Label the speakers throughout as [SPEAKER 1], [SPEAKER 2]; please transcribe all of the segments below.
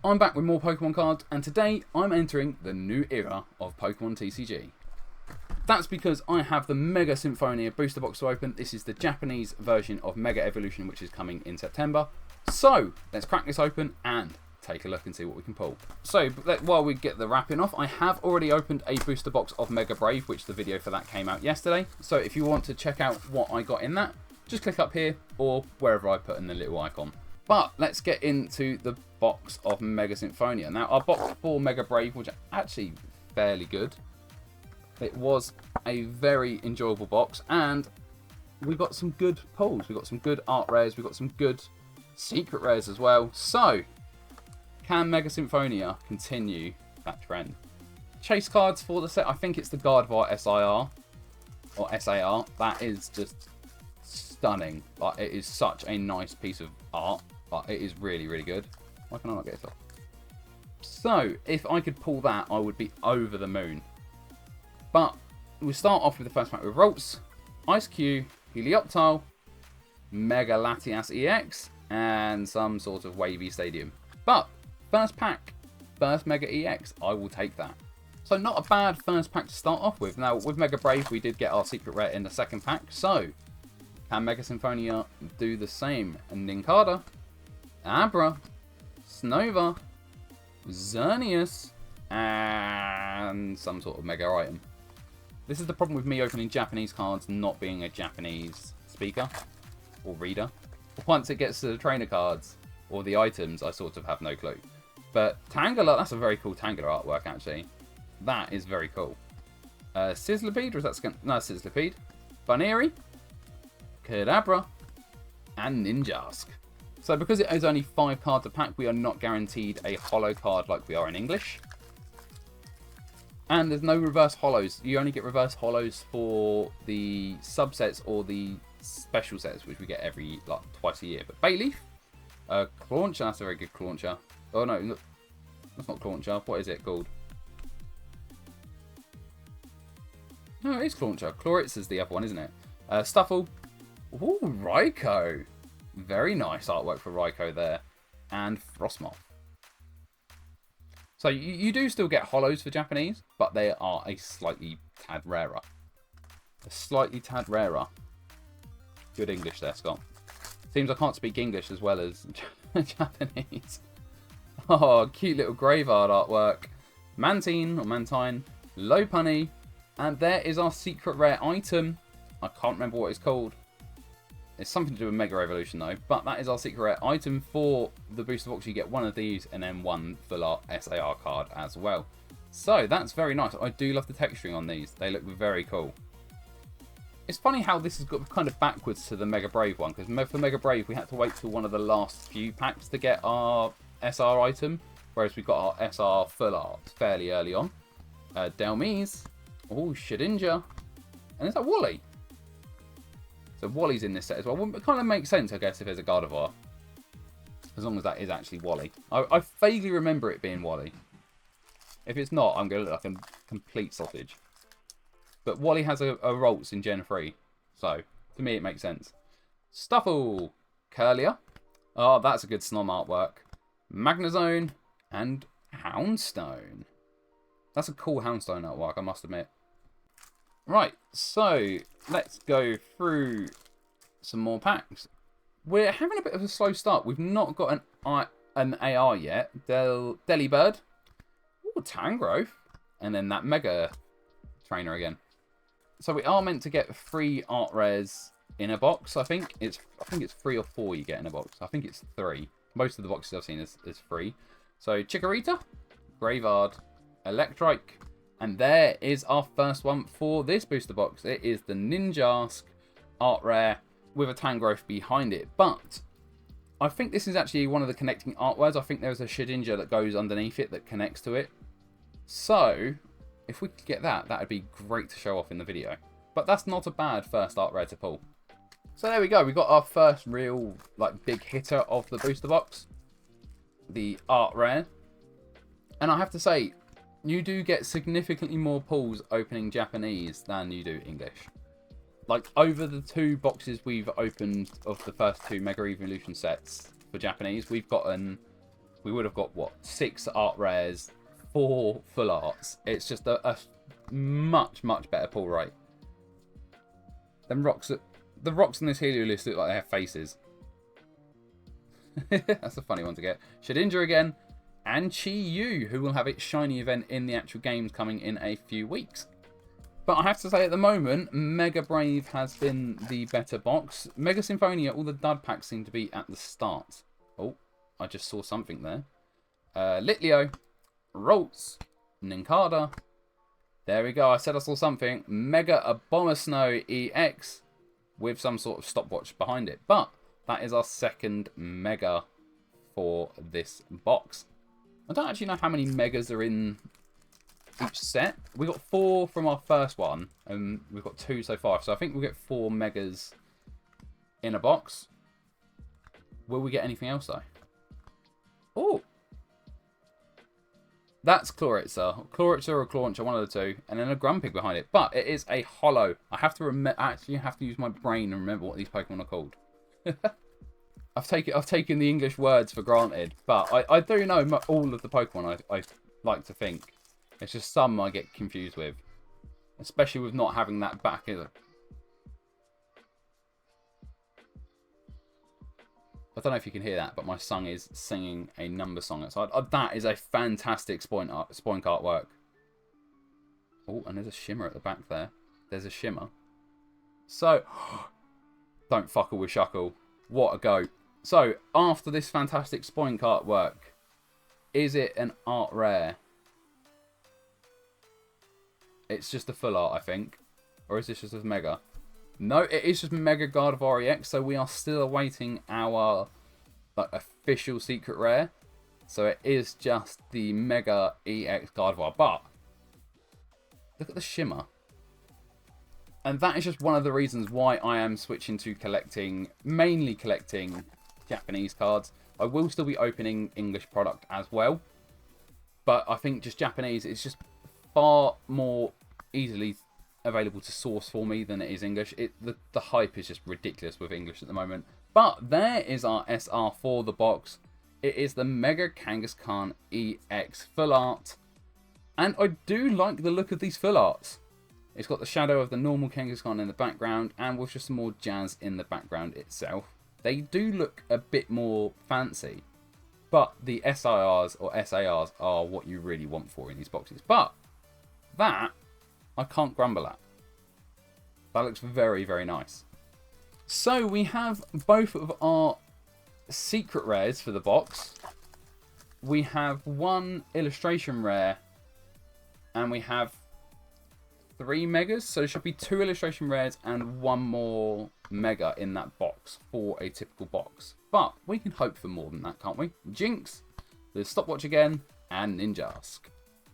[SPEAKER 1] I'm back with more Pokemon cards, and today I'm entering the new era of Pokemon TCG. That's because I have the Mega Symphonia Booster Box to open. This is the Japanese version of Mega Evolution, which is coming in September. So, let's crack this open and take a look and see what we can pull. So, while we get the wrapping off, I have already opened a booster box of Mega Brave, which the video for that came out yesterday. So, if you want to check out what I got in that, just click up here or wherever I put in the little icon. But let's get into the box of Mega Symphonia. Now, our box for Mega Brave was actually fairly good. It was a very enjoyable box, and we got some good pulls. We got some good art rares. We got some good secret rares as well. So, can Mega Symphonia continue that trend? Chase cards for the set. I think it's the Gardevoir SIR or SAR. That is just stunning. Like, it is such a nice piece of art. But it is really, really good. Why can I not get it off? So, if I could pull that, I would be over the moon. But we'll start off with the first pack with Ralts, Ice Cube, Helioptile, Mega Latias EX, and some sort of wavy stadium. But first pack, first Mega EX, I will take that. So not a bad first pack to start off with. Now with Mega Brave, we did get our secret rare in the second pack. So can Mega Symphonia do the same? And Nincada, Abra, Snova, Xerneas, and some sort of Mega item. This is the problem with me opening Japanese cards not being a Japanese speaker or reader. Once it gets to the trainer cards or the items, I sort of have no clue. But Tangela, that's a very cool Tangela artwork actually. That is very cool. Sizzlipede, or is that no, Sizzlipede. Bunnery, Kadabra, and Ninjask. So because it is only 5 cards a pack, we are not guaranteed a holo card like we are in English. And there's no reverse holos. You only get reverse holos for the subsets or the special sets, which we get every twice a year. But Bayleaf, Clauncher, that's a very good Clauncher. Oh no, look, that's not Clauncher. What is it called? No, it is Clauncher. Chloritz is the other one, isn't it? Stuffle. Ooh, Raikou. Very nice artwork for Raikou there. And Frostmoth. So you do still get holos for Japanese, but they are a slightly tad rarer. A slightly tad rarer. Good English there, Scott. Seems I can't speak English as well as Japanese. Oh, cute little Graveyard artwork. Mantine, or Mantine, Lopunny, and there is our secret rare item. I can't remember what it's called. It's something to do with Mega Evolution though, but that is our secret rare item for the booster box. You get one of these and then one full art SAR card as well. So that's very nice. I do love the texturing on these. They look very cool. It's funny how this has got kind of backwards to the Mega Brave one, because for Mega Brave we had to wait till one of the last few packs to get our SR item, whereas we got our SR full art fairly early on. Delmise, oh Shedinja, and is that Wally? So Wally's in this set as well. Well, it kind of makes sense, I guess, if there's a Gardevoir. As long as that is actually Wally. I vaguely remember it being Wally. If it's not, I'm going to look like a complete sausage. But Wally has a Ralts in Gen 3. So, to me, it makes sense. Stuffle. Curlier. Oh, that's a good Snom artwork. Magnezone. And Houndstone. That's a cool Houndstone artwork, I must admit. Right, so let's go through some more packs. We're having a bit of a slow start. We've not got an AR yet. Delibird. Ooh, Tangrowth. And then that Mega Trainer again. So we are meant to get 3 art rares in a box, I think. I think it's 3 or 4 you get in a box. I think it's 3. Most of the boxes I've seen is 3. So Chikorita, Graveyard, Electrike. And there is our first one for this booster box. It is the Ninjask art rare with a Tangrowth behind it. But I think this is actually one of the connecting art wares. I think there's a Shedinja that goes underneath it that connects to it. So if we could get that, that would be great to show off in the video. But that's not a bad first art rare to pull. So there we go. We got our first real big hitter of the booster box. The art rare. And I have to say, you do get significantly more pulls opening Japanese than you do English. Over the 2 boxes we've opened of the first 2 Mega Evolution sets for Japanese, we've gotten we would have got, what, 6 art rares, 4 full arts. It's just a much, much better pull rate. Them rocks, the rocks in this Heliolisk look like they have faces. That's a funny one to get. Shedinja again, and Chi-Yu, who will have its shiny event in the actual games coming in a few weeks. But I have to say, at the moment, Mega Brave has been the better box. Mega Symphonia, all the dud packs seem to be at the start. Oh, I just saw something there. Litleo, Ralts, Nincada. There we go. I said I saw something. Mega Abomasnow EX with some sort of stopwatch behind it. But that is our second Mega for this box. I don't actually know how many Megas are in each set. We got 4 from our first one, and we've got 2 so far. So I think we'll get 4 Megas in a box. Will we get anything else though? Oh, that's Chloritzer. Chloritzer or Clauncher, one of the two, and then a Grumpig behind it. But it is a holo. I have to actually have to use my brain and remember what these Pokemon are called. I've taken the English words for granted, but I do know all of the Pokemon. I like to think. It's just some I get confused with, especially with not having that back. I don't know if you can hear that, but my son is singing a number song outside. That is a fantastic spoink artwork. Oh, and there's a shimmer at the back there. There's a shimmer. So, don't fuckle with Shuckle. What a goat. So, after this fantastic spoink artwork, is it an art rare? It's just a full art, I think. Or is this just a Mega? No, it is just Mega Gardevoir EX, so we are still awaiting our official secret rare. So it is just the Mega EX Gardevoir, but look at the shimmer. And that is just one of the reasons why I am switching to mainly collecting Japanese cards. I will still be opening English product as well, but I think just Japanese is just far more easily available to source for me than it is English. The hype is just ridiculous with English at the moment. But there is our SR for the box. It is the Mega Kangaskhan EX full art. And I do like the look of these full arts. It's got the shadow of the normal Kangaskhan in the background, and with just some more jazz in the background itself. They do look a bit more fancy. But the SIRs or SARs are what you really want for in these boxes. But that I can't grumble at. That looks very, very nice. So we have both of our secret rares for the box. We have one illustration rare, and we have 3 Megas. So there should be 2 illustration rares and 1 more Mega in that box for a typical box. But we can hope for more than that, can't we? Jinx, the Stopwatch again, and Ninjask.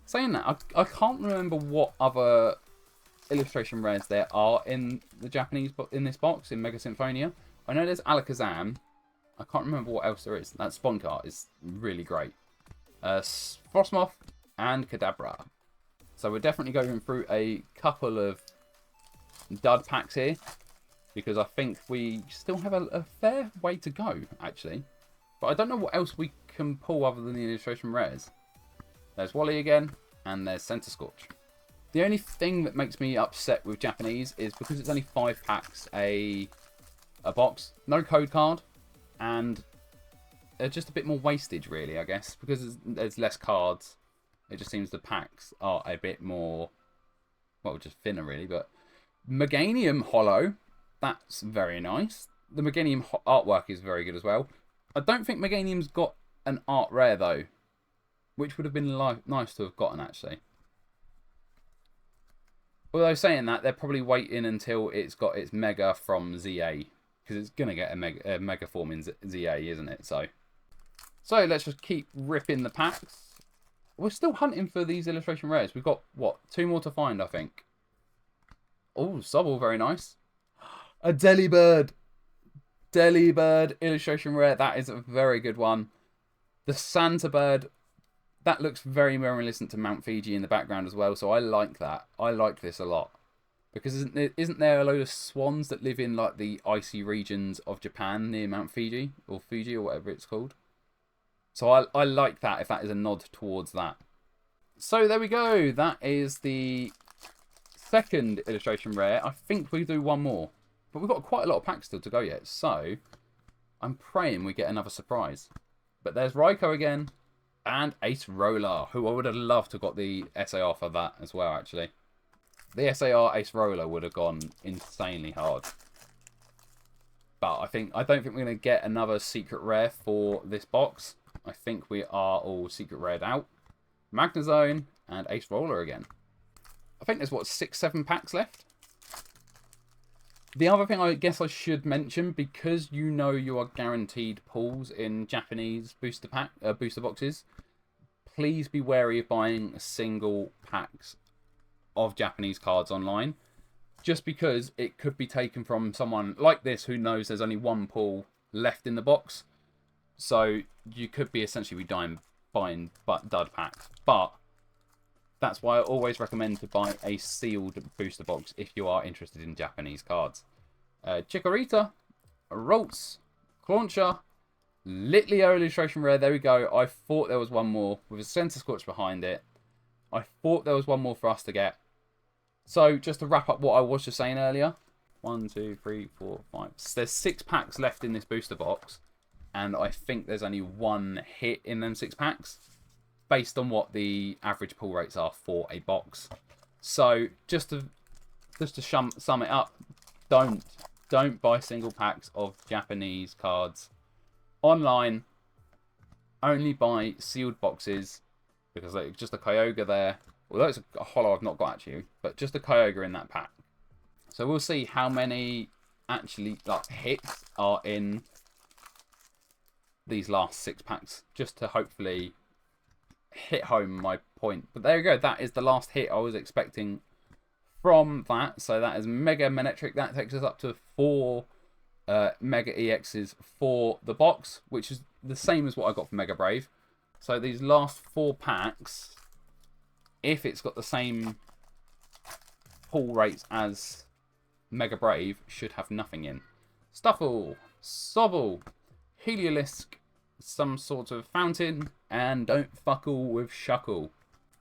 [SPEAKER 1] Saying that, I can't remember what other illustration rares there are in the Japanese in this box in Mega Symphonia. I know there's Alakazam. I can't remember what else there is. That Spunk art is really great. Frostmoth and Kadabra. So we're definitely going through a couple of dud packs here, because I think we still have a fair way to go actually. But I don't know what else we can pull other than the illustration rares. There's Wally again, and there's Center Scorch. The only thing that makes me upset with Japanese is because it's only 5 packs a box, no code card, and they're just a bit more wastage really, I guess, because there's less cards. It just seems the packs are a bit more, well, just thinner really. But Meganium Holo, that's very nice. The Meganium artwork is very good as well. I don't think Meganium's got an art rare though, which would have been nice to have gotten actually. Although saying that, they're probably waiting until it's got its Mega from ZA, because it's going to get a Mega form in ZA, isn't it? So let's just keep ripping the packs. We're still hunting for these illustration rares. We've got, what, 2 more to find, I think. Oh, Sobble, very nice. A Delibird. Delibird illustration rare. That is a very good one. The Santa Bird. That looks very reminiscent to Mount Fiji in the background as well, so I like that. I like this a lot. Because isn't there a load of swans that live in like the icy regions of Japan near Mount Fiji? Or Fuji, or whatever it's called? So I like that, if that is a nod towards that. So there we go. That is the second illustration rare. I think we do one more. But we've got quite a lot of packs still to go yet. So I'm praying we get another surprise. But there's Raikou again. And Ace Roller, who I would have loved to have got the SAR for that as well, actually. The SAR Ace Roller would have gone insanely hard. But I don't think we're going to get another secret rare for this box. I think we are all secret rared out. Magnezone and Ace Roller again. I think there's, what, 6-7 packs left? The other thing I guess I should mention, because you know you are guaranteed pulls in Japanese booster boxes, please be wary of buying single packs of Japanese cards online, just because it could be taken from someone like this who knows there's only one pull left in the box. So you could be essentially buying dud packs. But that's why I always recommend to buy a sealed booster box if you are interested in Japanese cards. Chikorita, Ralts, Clauncher, Litleo illustration rare. There we go. I thought there was one more with a Center Scorch behind it. I thought there was one more for us to get. So just to wrap up what I was just saying earlier. 1, 2, 3, 4, 5. So there's 6 packs left in this booster box. And I think there's only one hit in them 6 packs, based on what the average pull rates are for a box. So just to sum it up, don't buy single packs of Japanese cards online. Only buy sealed boxes, because like, just a Kyogre there. Although it's a holo I've not got actually, but just a Kyogre in that pack. So we'll see how many actually hits are in these last 6 packs, just to hopefully hit home my point. But there you go, that is the last hit I was expecting from that. So that is Mega Manectric. That takes us up to 4 Mega EXs for the box, which is the same as what I got for Mega Brave. So these last 4 packs, if it's got the same pull rates as Mega Brave, should have nothing in. Stuffle, Sobble, Heliolisk, some sort of fountain, and don't fuckle with Shuckle.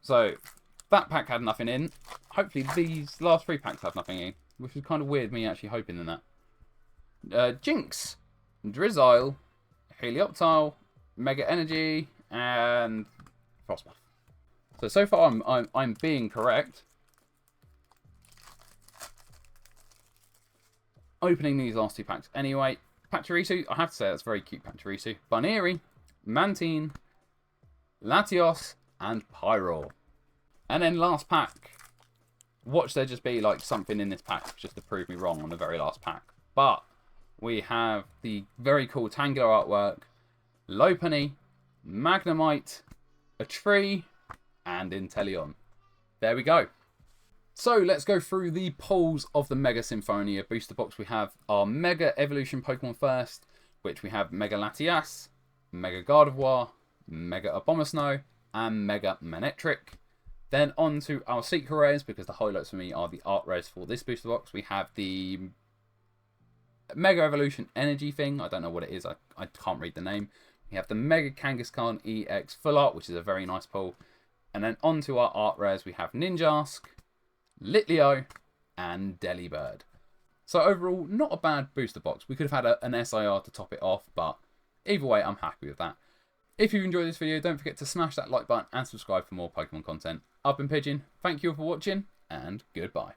[SPEAKER 1] So that pack had nothing in. Hopefully these last 3 packs have nothing in, which is kind of weird, me actually hoping in that. Jinx, Drizzile, Helioptile, Mega Energy, and Frostbuff. So far I'm being correct. Opening these last 2 packs anyway. Pachirisu, I have to say that's very cute, Pachirisu. Baneri, Mantine, Latios, and Pyro. And then last pack. Watch there just be like something in this pack just to prove me wrong on the very last pack. But we have the very cool Tangular artwork, Lopunny, Magnemite, a tree, and Inteleon. There we go. So let's go through the pulls of the Mega Symphonia booster box. We have our Mega Evolution Pokemon first, which we have Mega Latias, Mega Gardevoir, Mega Abomasnow, and Mega Manectric. Then on to our secret rares, because the highlights for me are the art rares for this booster box. We have the Mega Evolution Energy thing. I don't know what it is. I can't read the name. We have the Mega Kangaskhan EX Full Art, which is a very nice pull. And then on to our art rares, we have Ninjask, Litleo, and Delibird. So overall, not a bad booster box. We could have had an SIR to top it off, but either way, I'm happy with that. If you enjoyed this video, don't forget to smash that like button and subscribe for more Pokemon content. I've been Pigeon, thank you all for watching, and goodbye.